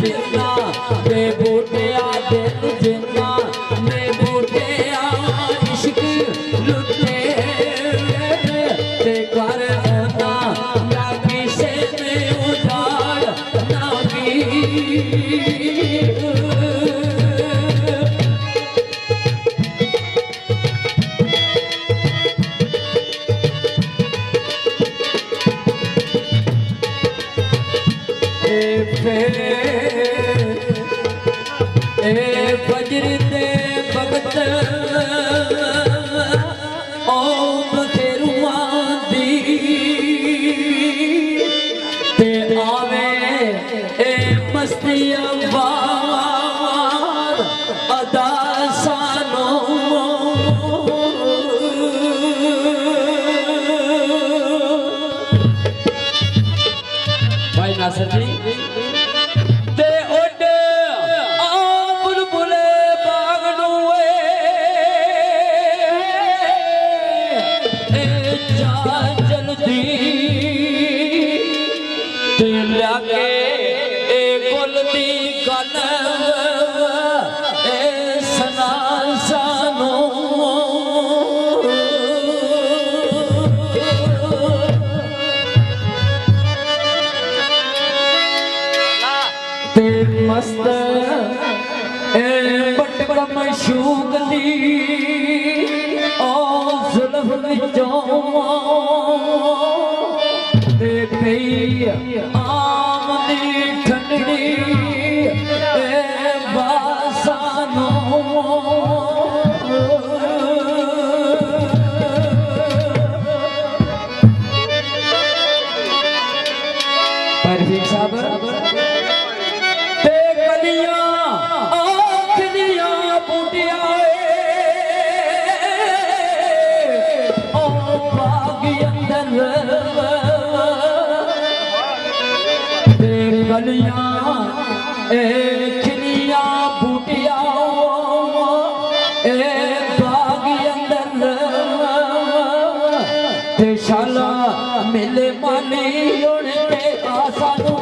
जिन्ना ते बूटिया दिल जिन्ना ते बूटिया इश्क लुटे ते कर होना या किसे ने उजाड़ ना की फजर दे वक्त ओ बखेरुआ दी ते आवे ए मस्ती अवार अदा सानो भाई नासिर जी मस्त बट मशूक दी ओ जुल्फ विचों ते पई आमदी ठंडी बासानो परवीन साहब गलियां खिलियां बूटिया ए बाग अंदर ते शाला मिले मानी उन ते आसा नु